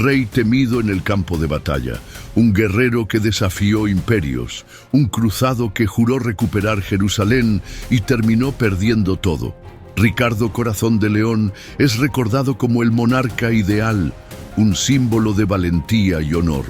rey temido en el campo de batalla, un guerrero que desafió imperios, un cruzado que juró recuperar Jerusalén y terminó perdiendo todo. Ricardo Corazón de León es recordado como el monarca ideal, un símbolo de valentía y honor.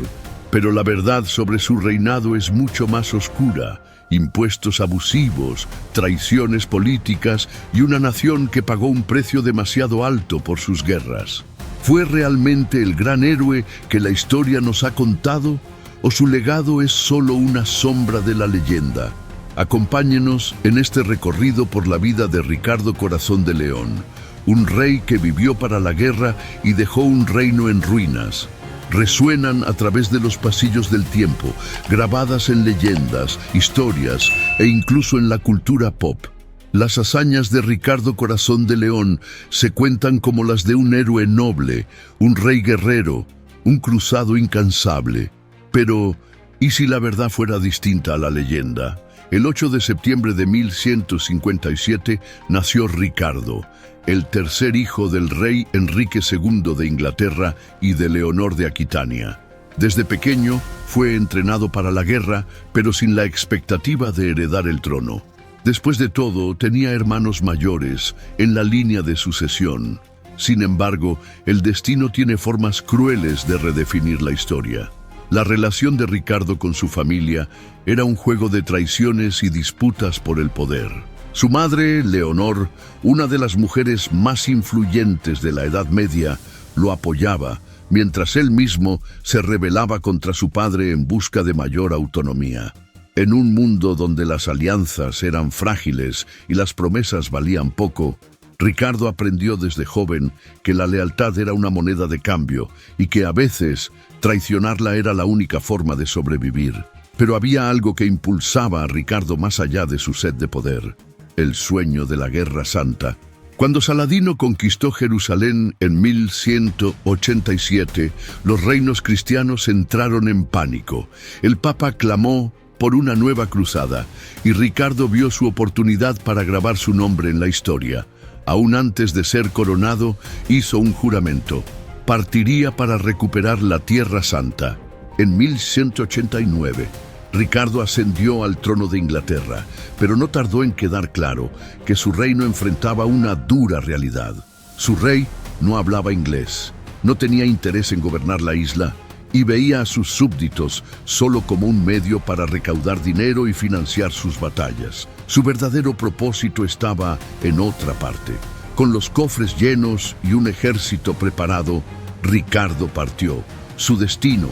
Pero la verdad sobre su reinado es mucho más oscura. Impuestos abusivos, traiciones políticas y una nación que pagó un precio demasiado alto por sus guerras. ¿Fue realmente el gran héroe que la historia nos ha contado o su legado es solo una sombra de la leyenda? Acompáñenos en este recorrido por la vida de Ricardo Corazón de León, un rey que vivió para la guerra y dejó un reino en ruinas. Resuenan a través de los pasillos del tiempo, grabadas en leyendas, historias e incluso en la cultura pop. Las hazañas de Ricardo Corazón de León se cuentan como las de un héroe noble, un rey guerrero, un cruzado incansable. Pero, ¿y si la verdad fuera distinta a la leyenda? El 8 de septiembre de 1157 nació Ricardo, el tercer hijo del rey Enrique II de Inglaterra y de Leonor de Aquitania. Desde pequeño fue entrenado para la guerra, pero sin la expectativa de heredar el trono. Después de todo, tenía hermanos mayores en la línea de sucesión. Sin embargo, el destino tiene formas crueles de redefinir la historia. La relación de Ricardo con su familia era un juego de traiciones y disputas por el poder. Su madre, Leonor, una de las mujeres más influyentes de la Edad Media, lo apoyaba, mientras él mismo se rebelaba contra su padre en busca de mayor autonomía. En un mundo donde las alianzas eran frágiles y las promesas valían poco, Ricardo aprendió desde joven que la lealtad era una moneda de cambio y que a veces traicionarla era la única forma de sobrevivir. Pero había algo que impulsaba a Ricardo más allá de su sed de poder: el sueño de la Guerra Santa. Cuando Saladino conquistó Jerusalén en 1187, los reinos cristianos entraron en pánico. El Papa clamó por una nueva cruzada y Ricardo vio su oportunidad para grabar su nombre en la historia. Aún antes de ser coronado, hizo un juramento: partiría para recuperar la Tierra Santa. En 1189, Ricardo ascendió al trono de Inglaterra, pero no tardó en quedar claro que su reino enfrentaba una dura realidad. Su rey no hablaba inglés, no tenía interés en gobernar la isla y veía a sus súbditos solo como un medio para recaudar dinero y financiar sus batallas. Su verdadero propósito estaba en otra parte. Con los cofres llenos y un ejército preparado, Ricardo partió. Su destino,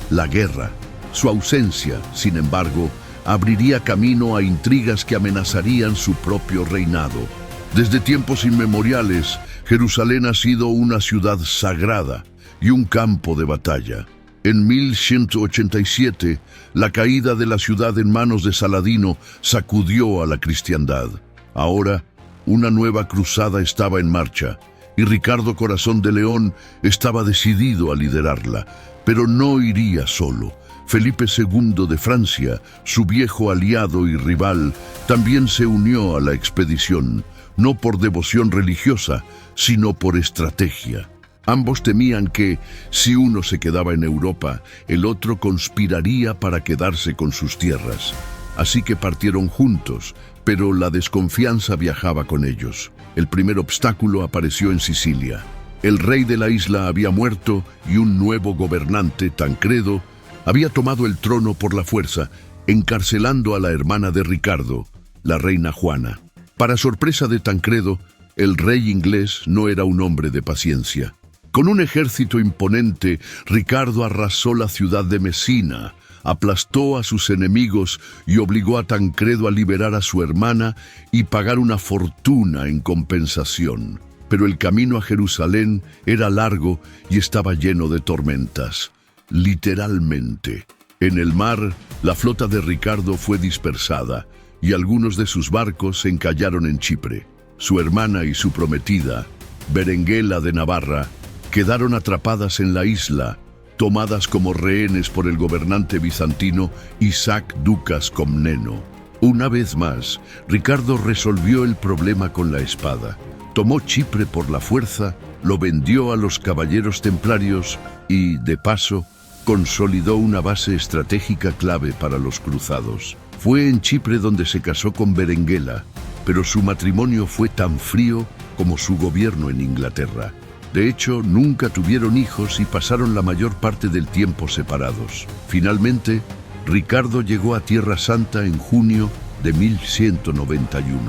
la guerra. Su ausencia, sin embargo, abriría camino a intrigas que amenazarían su propio reinado. Desde tiempos inmemoriales, Jerusalén ha sido una ciudad sagrada y un campo de batalla. En 1187, la caída de la ciudad en manos de Saladino sacudió a la cristiandad. Ahora, una nueva cruzada estaba en marcha, y Ricardo Corazón de León estaba decidido a liderarla, pero no iría solo. Felipe II de Francia, su viejo aliado y rival, también se unió a la expedición, no por devoción religiosa, sino por estrategia. Ambos temían que, si uno se quedaba en Europa, el otro conspiraría para quedarse con sus tierras. Así que partieron juntos, pero la desconfianza viajaba con ellos. El primer obstáculo apareció en Sicilia. El rey de la isla había muerto y un nuevo gobernante, Tancredo, había tomado el trono por la fuerza, encarcelando a la hermana de Ricardo, la reina Juana. Para sorpresa de Tancredo, el rey inglés no era un hombre de paciencia. Con un ejército imponente, Ricardo arrasó la ciudad de Mesina, aplastó a sus enemigos y obligó a Tancredo a liberar a su hermana y pagar una fortuna en compensación. Pero el camino a Jerusalén era largo y estaba lleno de tormentas. Literalmente. En el mar, la flota de Ricardo fue dispersada y algunos de sus barcos se encallaron en Chipre. Su hermana y su prometida, Berenguela de Navarra, quedaron atrapadas en la isla, tomadas como rehenes por el gobernante bizantino Isaac Ducas Comneno. Una vez más, Ricardo resolvió el problema con la espada. Tomó Chipre por la fuerza, lo vendió a los caballeros templarios y, de paso, consolidó una base estratégica clave para los cruzados. Fue en Chipre donde se casó con Berenguela, pero su matrimonio fue tan frío como su gobierno en Inglaterra. De hecho, nunca tuvieron hijos y pasaron la mayor parte del tiempo separados. Finalmente, Ricardo llegó a Tierra Santa en junio de 1191.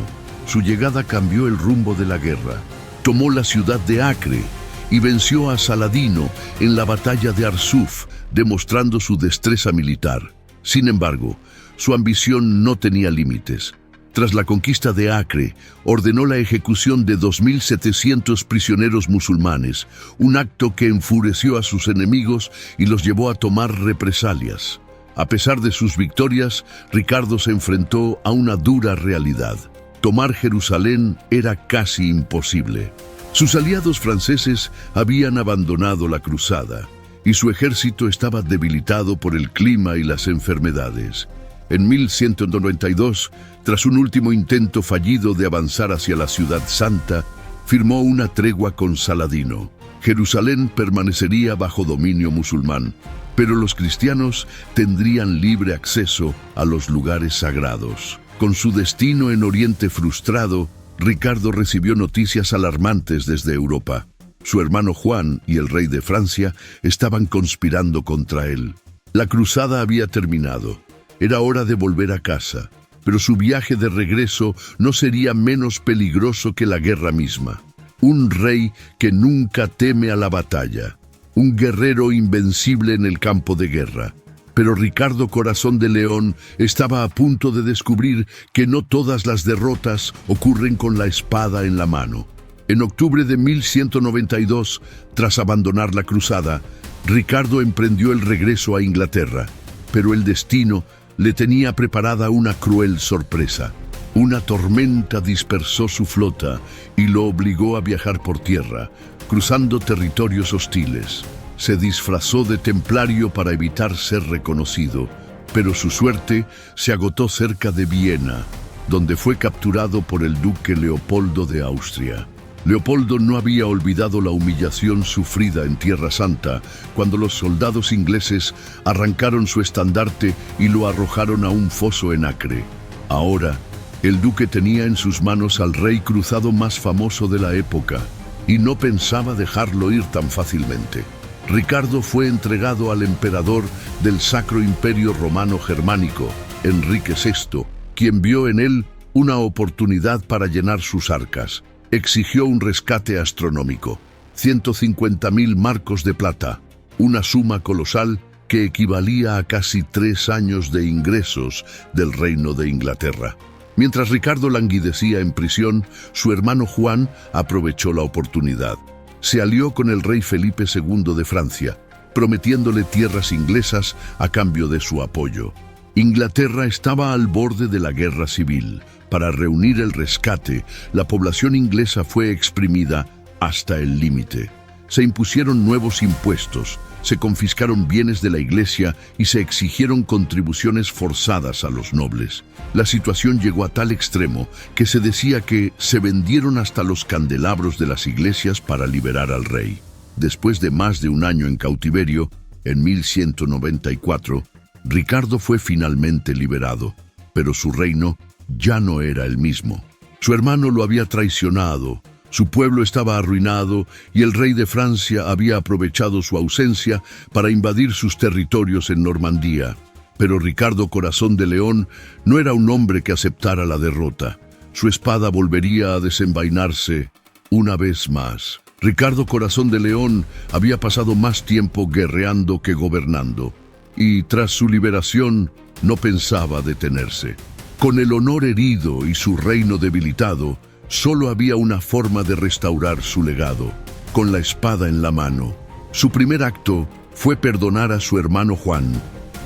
Su llegada cambió el rumbo de la guerra. Tomó la ciudad de Acre y venció a Saladino en la batalla de Arsuf, demostrando su destreza militar. Sin embargo, su ambición no tenía límites. Tras la conquista de Acre, ordenó la ejecución de 2.700 prisioneros musulmanes, un acto que enfureció a sus enemigos y los llevó a tomar represalias. A pesar de sus victorias, Ricardo se enfrentó a una dura realidad. Tomar Jerusalén era casi imposible. Sus aliados franceses habían abandonado la cruzada y su ejército estaba debilitado por el clima y las enfermedades. En 1192, tras un último intento fallido de avanzar hacia la Ciudad Santa, firmó una tregua con Saladino. Jerusalén permanecería bajo dominio musulmán, pero los cristianos tendrían libre acceso a los lugares sagrados. Con su destino en Oriente frustrado, Ricardo recibió noticias alarmantes desde Europa. Su hermano Juan y el rey de Francia estaban conspirando contra él. La cruzada había terminado. Era hora de volver a casa, pero su viaje de regreso no sería menos peligroso que la guerra misma. Un rey que nunca teme a la batalla, un guerrero invencible en el campo de guerra. Pero Ricardo Corazón de León estaba a punto de descubrir que no todas las derrotas ocurren con la espada en la mano. En octubre de 1192, tras abandonar la cruzada, Ricardo emprendió el regreso a Inglaterra, pero el destino le tenía preparada una cruel sorpresa. Una tormenta dispersó su flota y lo obligó a viajar por tierra, cruzando territorios hostiles. Se disfrazó de templario para evitar ser reconocido, pero su suerte se agotó cerca de Viena, donde fue capturado por el duque Leopoldo de Austria. Leopoldo no había olvidado la humillación sufrida en Tierra Santa cuando los soldados ingleses arrancaron su estandarte y lo arrojaron a un foso en Acre. Ahora, el duque tenía en sus manos al rey cruzado más famoso de la época y no pensaba dejarlo ir tan fácilmente. Ricardo fue entregado al emperador del Sacro Imperio Romano Germánico, Enrique VI, quien vio en él una oportunidad para llenar sus arcas. Exigió un rescate astronómico, 150.000 marcos de plata, una suma colosal que equivalía a casi 3 años de ingresos del Reino de Inglaterra. Mientras Ricardo languidecía en prisión, su hermano Juan aprovechó la oportunidad. Se alió con el rey Felipe II de Francia, prometiéndole tierras inglesas a cambio de su apoyo. Inglaterra estaba al borde de la guerra civil. Para reunir el rescate, la población inglesa fue exprimida hasta el límite. Se impusieron nuevos impuestos, se confiscaron bienes de la iglesia y se exigieron contribuciones forzadas a los nobles. La situación llegó a tal extremo que se decía que se vendieron hasta los candelabros de las iglesias para liberar al rey. Después de más de un año en cautiverio, en 1194, Ricardo fue finalmente liberado, pero su reino ya no era el mismo. Su hermano lo había traicionado, su pueblo estaba arruinado y el rey de Francia había aprovechado su ausencia para invadir sus territorios en Normandía. Pero Ricardo Corazón de León no era un hombre que aceptara la derrota. Su espada volvería a desenvainarse una vez más. Ricardo Corazón de León había pasado más tiempo guerreando que gobernando, y tras su liberación no pensaba detenerse. Con el honor herido y su reino debilitado, solo había una forma de restaurar su legado, con la espada en la mano. Su primer acto fue perdonar a su hermano Juan,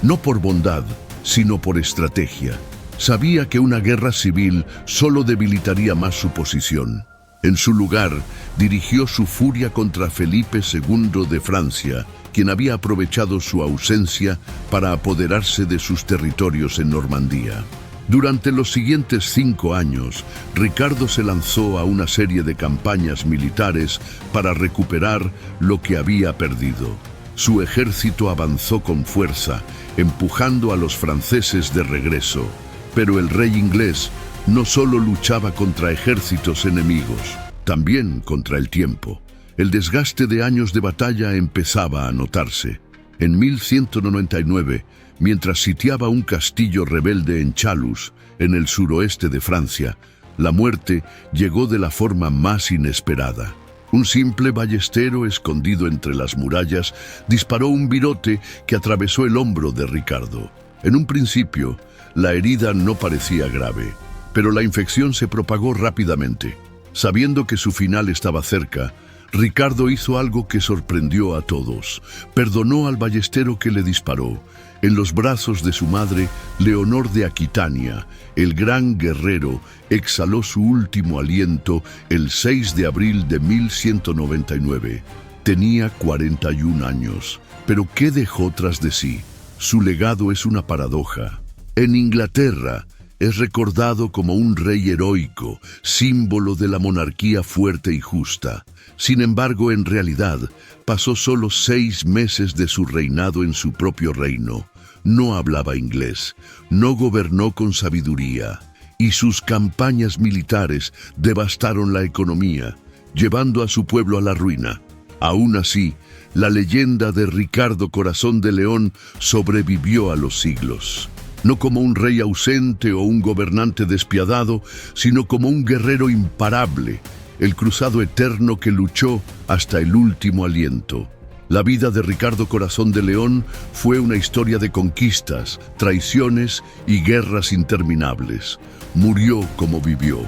no por bondad, sino por estrategia. Sabía que una guerra civil solo debilitaría más su posición. En su lugar, dirigió su furia contra Felipe II de Francia, quien había aprovechado su ausencia para apoderarse de sus territorios en Normandía. Durante los siguientes 5 años, Ricardo se lanzó a una serie de campañas militares para recuperar lo que había perdido. Su ejército avanzó con fuerza, empujando a los franceses de regreso. Pero el rey inglés no solo luchaba contra ejércitos enemigos, también contra el tiempo. El desgaste de años de batalla empezaba a notarse. En 1199, mientras sitiaba un castillo rebelde en Chalus, en el suroeste de Francia, la muerte llegó de la forma más inesperada. Un simple ballestero escondido entre las murallas disparó un virote que atravesó el hombro de Ricardo. En un principio, la herida no parecía grave, pero la infección se propagó rápidamente. Sabiendo que su final estaba cerca, Ricardo hizo algo que sorprendió a todos. Perdonó al ballestero que le disparó. En los brazos de su madre, Leonor de Aquitania, el gran guerrero, exhaló su último aliento el 6 de abril de 1199. Tenía 41 años, pero ¿qué dejó tras de sí? Su legado es una paradoja. En Inglaterra, es recordado como un rey heroico, símbolo de la monarquía fuerte y justa. Sin embargo, en realidad, pasó solo 6 meses de su reinado en su propio reino. No hablaba inglés, no gobernó con sabiduría, y sus campañas militares devastaron la economía, llevando a su pueblo a la ruina. Aún así, la leyenda de Ricardo Corazón de León sobrevivió a los siglos. No como un rey ausente o un gobernante despiadado, sino como un guerrero imparable, el cruzado eterno que luchó hasta el último aliento. La vida de Ricardo Corazón de León fue una historia de conquistas, traiciones y guerras interminables. Murió como vivió,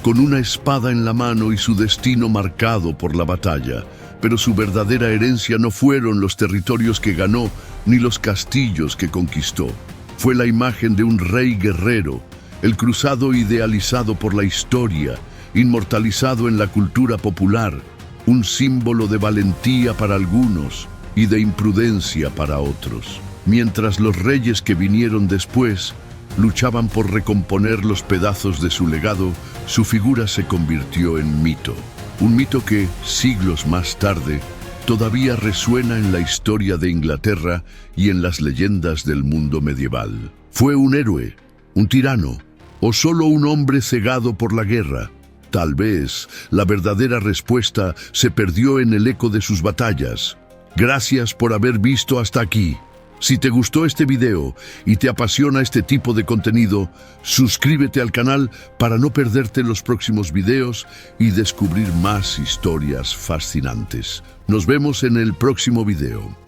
con una espada en la mano y su destino marcado por la batalla. Pero su verdadera herencia no fueron los territorios que ganó ni los castillos que conquistó. Fue la imagen de un rey guerrero, el cruzado idealizado por la historia, inmortalizado en la cultura popular, un símbolo de valentía para algunos y de imprudencia para otros. Mientras los reyes que vinieron después luchaban por recomponer los pedazos de su legado, su figura se convirtió en mito. Un mito que, siglos más tarde, todavía resuena en la historia de Inglaterra y en las leyendas del mundo medieval. ¿Fue un héroe, un tirano o solo un hombre cegado por la guerra? Tal vez la verdadera respuesta se perdió en el eco de sus batallas. Gracias por haber visto hasta aquí. Si te gustó este video y te apasiona este tipo de contenido, suscríbete al canal para no perderte los próximos videos y descubrir más historias fascinantes. Nos vemos en el próximo video.